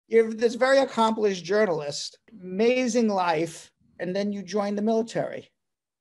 You're this very accomplished journalist, amazing life, and then you joined the military.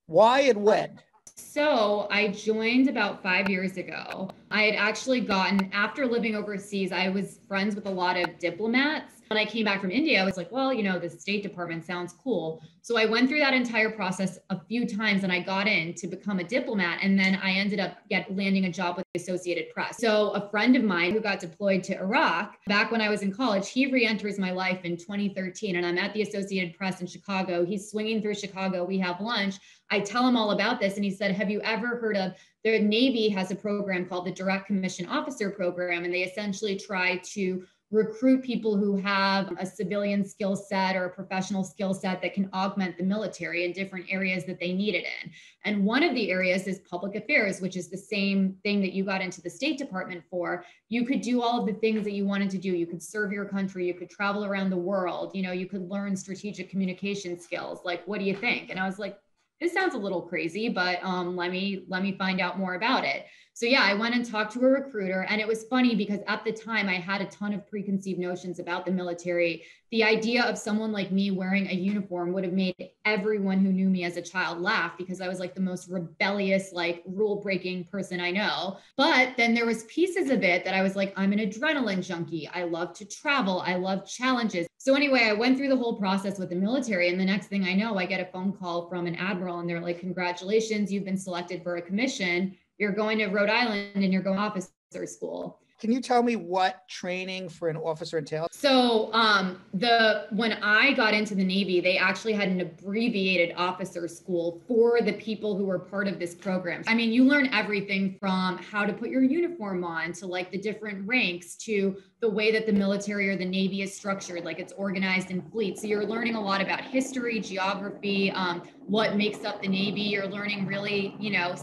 Why and when? So I joined about 5 years ago. I had actually gotten, after living overseas, I was friends with a lot of diplomats. When I came back from India, I was like, well, the State Department sounds cool. So I went through that entire process a few times and I got in to become a diplomat. And then I ended up landing a job with the Associated Press. So a friend of mine who got deployed to Iraq back when I was in college, he re-enters my life in 2013. And I'm at the Associated Press in Chicago. He's swinging through Chicago. We have lunch. I tell him all about this. And he said, have you ever heard of the Navy has a program called the Direct Commission Officer Program. And they essentially try to recruit people who have a civilian skill set or a professional skill set that can augment the military in different areas that they need it in. And one of the areas is public affairs, which is the same thing that you got into the State Department for. You could do all of the things that you wanted to do. You could serve your country. You could travel around the world. You could learn strategic communication skills. Like, what do you think? And I was like, this sounds a little crazy, but let me find out more about it. So yeah, I went and talked to a recruiter, and it was funny because at the time I had a ton of preconceived notions about the military. The idea of someone like me wearing a uniform would have made everyone who knew me as a child laugh because I was like the most rebellious, like rule-breaking person I know. But then there was pieces of it that I was like, I'm an adrenaline junkie. I love to travel. I love challenges. So anyway, I went through the whole process with the military, and the next thing I know, I get a phone call from an admiral, and they're like, congratulations, you've been selected for a commission. You're going to Rhode Island and you're going to officer school. Can you tell me what training for an officer entails? So when I got into the Navy, they actually had an abbreviated officer school for the people who were part of this program. I mean, you learn everything from how to put your uniform on to like the different ranks to the way that the military or the Navy is structured, like it's organized in fleets. So you're learning a lot about history, geography, what makes up the Navy. You're learning really,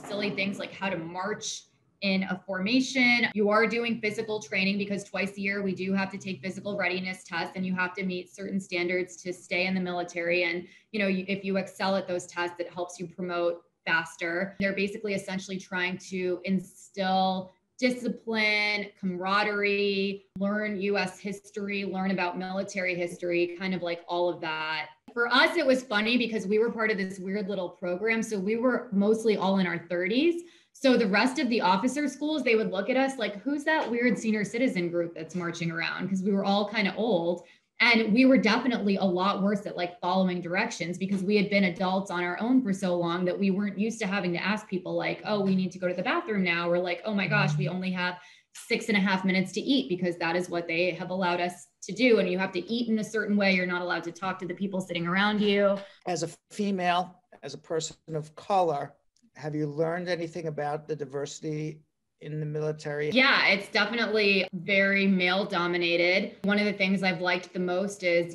silly things like how to march in a formation. You are doing physical training because twice a year we do have to take physical readiness tests, and you have to meet certain standards to stay in the military. And if you excel at those tests, it helps you promote faster. They're basically essentially trying to instill discipline, camaraderie, learn US history, learn about military history, kind of like all of that. For us, it was funny because we were part of this weird little program. So we were mostly all in our 30s. So the rest of the officer schools, they would look at us like, who's that weird senior citizen group that's marching around? Because we were all kind of old. And we were definitely a lot worse at like following directions because we had been adults on our own for so long that we weren't used to having to ask people like, oh, we need to go to the bathroom now. Or like, oh my gosh, we only have 6.5 minutes to eat because that is what they have allowed us to do. And you have to eat in a certain way. You're not allowed to talk to the people sitting around you. As a female, as a person of color, have you learned anything about the diversity in the military? Yeah, it's definitely very male dominated. One of the things I've liked the most is,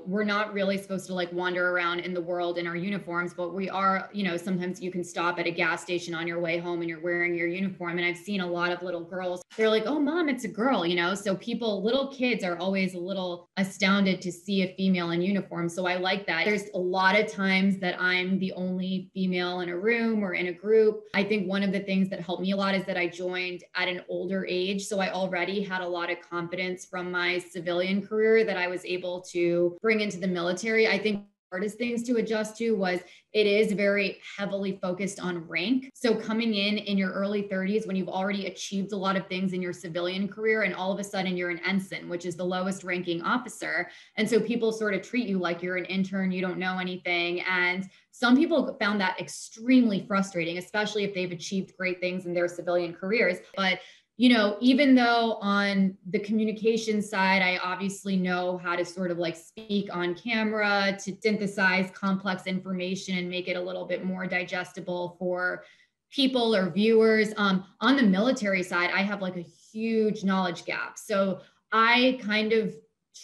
we're not really supposed to like wander around in the world in our uniforms, but we are, sometimes you can stop at a gas station on your way home and you're wearing your uniform. And I've seen a lot of little girls, they're like, oh, mom, it's a girl, so little kids are always a little astounded to see a female in uniform. So I like that. There's a lot of times that I'm the only female in a room or in a group. I think one of the things that helped me a lot is that I joined at an older age. So I already had a lot of confidence from my civilian career that I was able to bring into the military. I think hardest things to adjust to was it is very heavily focused on rank. So coming in your early 30s when you've already achieved a lot of things in your civilian career, and all of a sudden you're an ensign, which is the lowest ranking officer. And so people sort of treat you like you're an intern, you don't know anything. And some people found that extremely frustrating, especially if they've achieved great things in their civilian careers. But even though on the communication side, I obviously know how to sort of like speak on camera to synthesize complex information and make it a little bit more digestible for people or viewers. On the military side, I have like a huge knowledge gap. So I kind of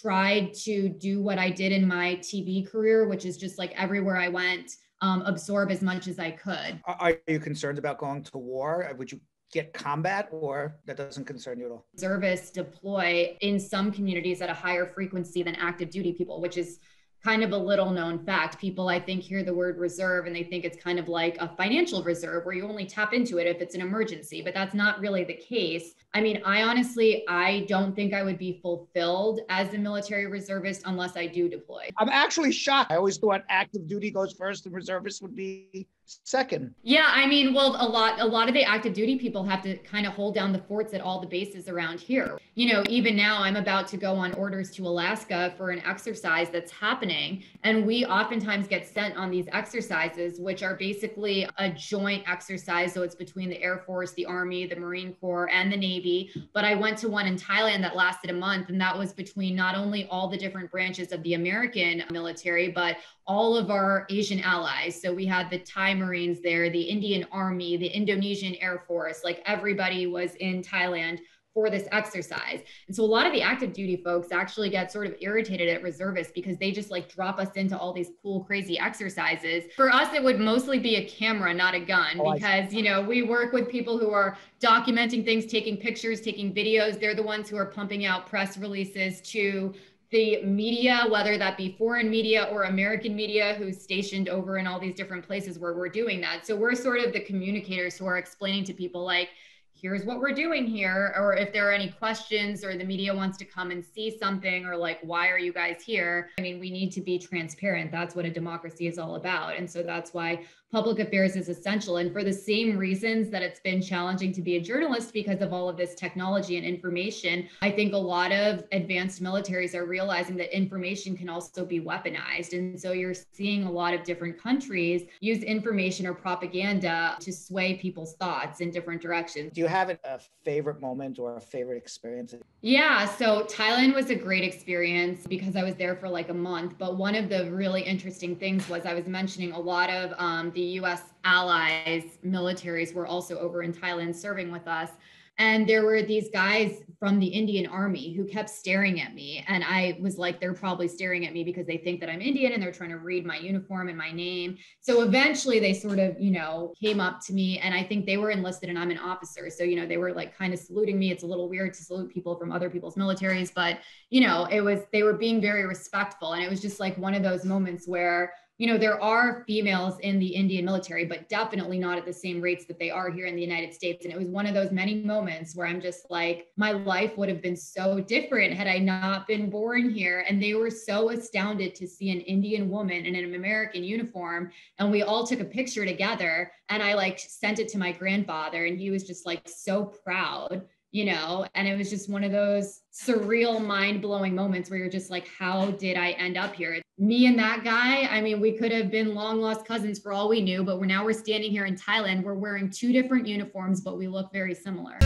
tried to do what I did in my TV career, which is just like everywhere I went, absorb as much as I could. Are you concerned about going to war? Would you get combat, or that doesn't concern you at all? Reservists deploy in some communities at a higher frequency than active duty people, which is kind of a little known fact. People, I think, hear the word reserve and they think it's kind of like a financial reserve where you only tap into it if it's an emergency, but that's not really the case. I mean, I don't think I would be fulfilled as a military reservist unless I do deploy. I'm actually shocked. I always thought active duty goes first and reservists would be second. Yeah, I mean, well, a lot of the active duty people have to kind of hold down the forts at all the bases around here. You know, even now I'm about to go on orders to Alaska for an exercise that's happening. And we oftentimes get sent on these exercises, which are basically a joint exercise. So it's between the Air Force, the Army, the Marine Corps, and the Navy. But I went to one in Thailand that lasted a month, and that was between not only all the different branches of the American military, but all of our Asian allies. So we had the Thai Marines there, the Indian Army, the Indonesian Air Force, like everybody was in Thailand for this exercise. And so a lot of the active duty folks actually get sort of irritated at reservists because they just like drop us into all these cool, crazy exercises. For us, it would mostly be a camera, not a gun, because, you know, we work with people who are documenting things, taking pictures, taking videos. They're the ones who are pumping out press releases to the media, whether that be foreign media or American media who's stationed over in all these different places where we're doing that. So we're sort of the communicators who are explaining to people like, here's what we're doing here, or if there are any questions or the media wants to come and see something, or like, why are you guys here? I mean, we need to be transparent. That's what a democracy is all about. And so that's why public affairs is essential. And for the same reasons that it's been challenging to be a journalist because of all of this technology and information, I think a lot of advanced militaries are realizing that information can also be weaponized. And so you're seeing a lot of different countries use information or propaganda to sway people's thoughts in different directions. Do you have a favorite moment or a favorite experience? Yeah, so Thailand was a great experience because I was there for like a month. But one of the really interesting things was I was mentioning a lot of the U.S. allies, militaries were also over in Thailand serving with us. And there were these guys from the Indian Army who kept staring at me. And I was like, they're probably staring at me because they think that I'm Indian and they're trying to read my uniform and my name. So eventually they sort of, you know, came up to me, and I think they were enlisted and I'm an officer. So, you know, they were like kind of saluting me. It's a little weird to salute people from other people's militaries, but, you know, they were being very respectful. And it was just like one of those moments where, you know, there are females in the Indian military, but definitely not at the same rates that they are here in the United States. And it was one of those many moments where I'm just like, my life would have been so different had I not been born here. And they were so astounded to see an Indian woman in an American uniform. And we all took a picture together, and I like sent it to my grandfather, and he was just like so proud. You know, and it was just one of those surreal, mind-blowing moments where you're just like, how did I end up here? Me and that guy, I mean, we could have been long-lost cousins for all we knew, but we're standing here in Thailand. We're wearing two different uniforms, but we look very similar.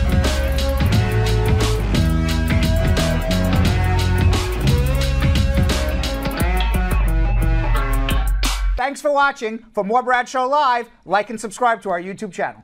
Thanks for watching. For more Brad Show Live, like and subscribe to our YouTube channel.